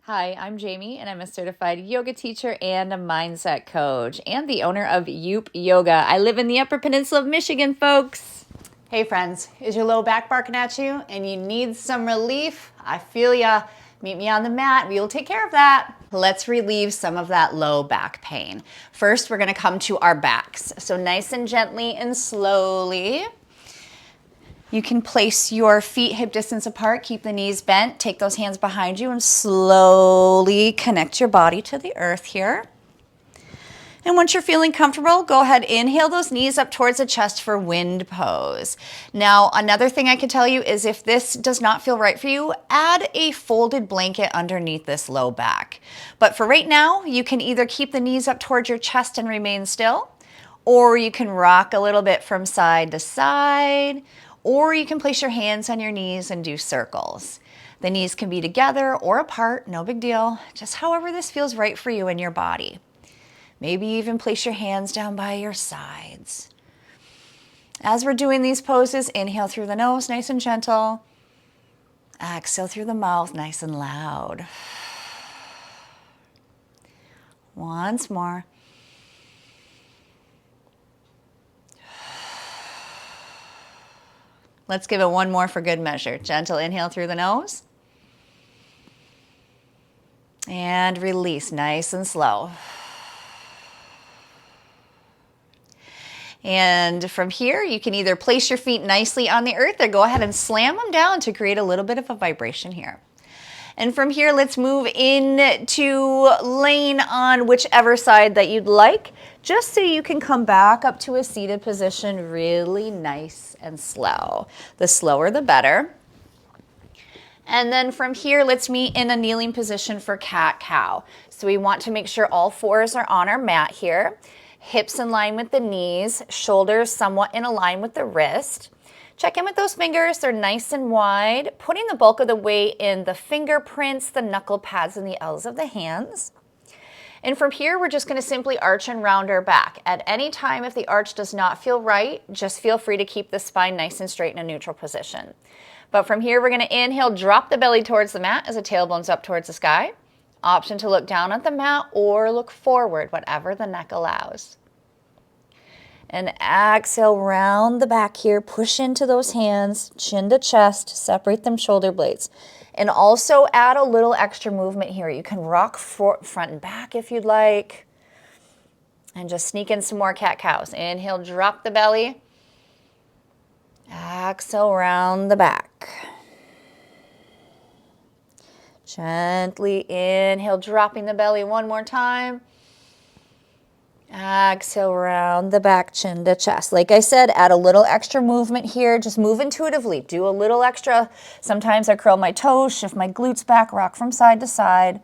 Hi, I'm Jamie, and I'm a certified yoga teacher and a mindset coach, and the owner of Yoop Yoga. I live in the Upper Peninsula of Michigan, folks. Hey friends, is your low back barking at you and you need some relief? I feel ya. Meet me on the mat. We will take care of that. Let's relieve some of that low back pain. First, we're gonna come to our backs. So nice and gently and slowly. You can place your feet hip distance apart, keep the knees bent, take those hands behind you and slowly connect your body to the earth here. And once you're feeling comfortable, go ahead, inhale those knees up towards the chest for wind pose. Now, another thing I can tell you is if this does not feel right for you, add a folded blanket underneath this low back. But for right now, you can either keep the knees up towards your chest and remain still, or you can rock a little bit from side to side, or you can place your hands on your knees and do circles. The knees can be together or apart, no big deal, just however this feels right for you and your body. Maybe even place your hands down by your sides. As we're doing these poses, inhale through the nose, nice and gentle. Exhale through the mouth, nice and loud. Once more. Let's give it one more for good measure. Gentle inhale through the nose. And release, nice and slow. And from here, you can either place your feet nicely on the earth or go ahead and slam them down to create a little bit of a vibration here. And from here, let's move into laying on whichever side that you'd like, just so you can come back up to a seated position really nice and slow. The slower, the better. And then from here, let's meet in a kneeling position for cat-cow. So we want to make sure all fours are on our mat here. Hips in line with the knees, shoulders somewhat in line with the wrist. Check in with those fingers, they're nice and wide, putting the bulk of the weight in the fingerprints, the knuckle pads, and the L's of the hands. And from here, we're just gonna simply arch and round our back. At any time, if the arch does not feel right, just feel free to keep the spine nice and straight in a neutral position. But from here, we're gonna inhale, drop the belly towards the mat as the tailbone's up towards the sky. Option to look down at the mat or look forward, whatever the neck allows. And exhale, round the back here, push into those hands, chin to chest, separate them shoulder blades. And also add a little extra movement here. You can rock front and back if you'd like. And just sneak in some more cat-cows. Inhale, drop the belly. Exhale, round the back. Gently inhale, dropping the belly one more time. Exhale, round the back, chin to chest. Like I said, add a little extra movement here. Just move intuitively. Do a little extra. Sometimes I curl my toes, shift my glutes back, rock from side to side.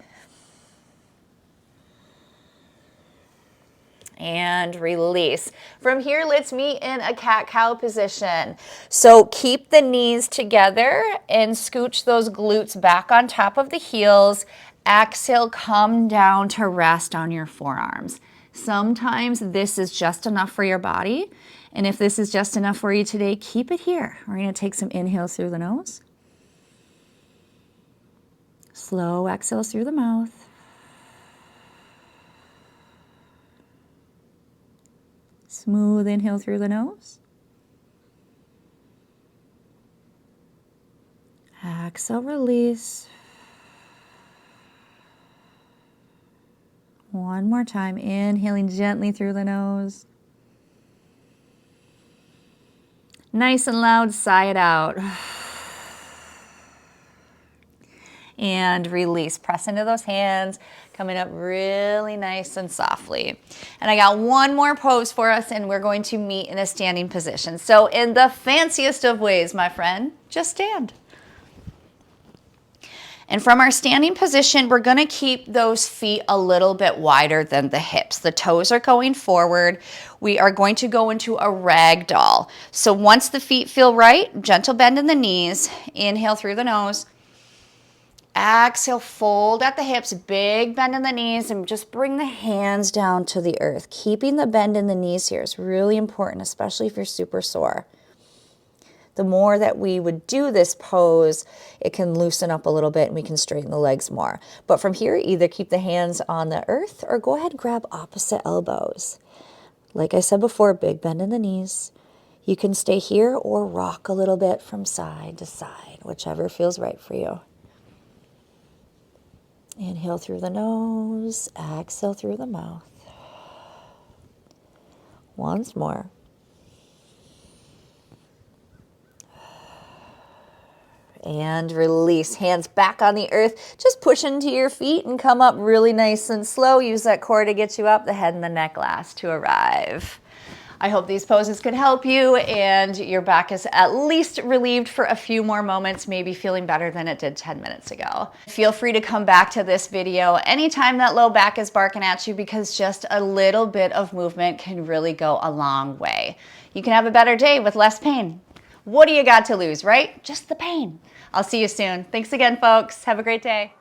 And release. From here, let's meet in a cat-cow position. So keep the knees together and scooch those glutes back on top of the heels. Exhale, come down to rest on your forearms. Sometimes this is just enough for your body. And if this is just enough for you today, keep it here. We're going to take some inhales through the nose. Slow exhales through the mouth. Smooth inhale through the nose. Exhale, release. One more time, inhaling gently through the nose. Nice and loud, sigh it out. And release, press into those hands, coming up really nice and softly. And I got one more pose for us and we're going to meet in a standing position. So in the fanciest of ways, my friend, just stand. And from our standing position, we're gonna keep those feet a little bit wider than the hips. The toes are going forward. We are going to go into a rag doll. So once the feet feel right, gentle bend in the knees, inhale through the nose. Exhale, fold at the hips, big bend in the knees, and just bring the hands down to the earth. Keeping the bend in the knees here is really important, especially if you're super sore. The more that we would do this pose, it can loosen up a little bit and we can straighten the legs more. But from here, either keep the hands on the earth or go ahead and grab opposite elbows. Like I said before, big bend in the knees. You can stay here or rock a little bit from side to side, whichever feels right for you. Inhale through the nose, exhale through the mouth. Once more. And release. Hands back on the earth. Just push into your feet and come up really nice and slow. Use that core to get you up. The head and the neck last to arrive. I hope these poses could help you and your back is at least relieved for a few more moments, maybe feeling better than it did 10 minutes ago. Feel free to come back to this video anytime that low back is barking at you, because just a little bit of movement can really go a long way. You can have a better day with less pain. What do you got to lose, right? Just the pain. I'll see you soon. Thanks again, folks. Have a great day.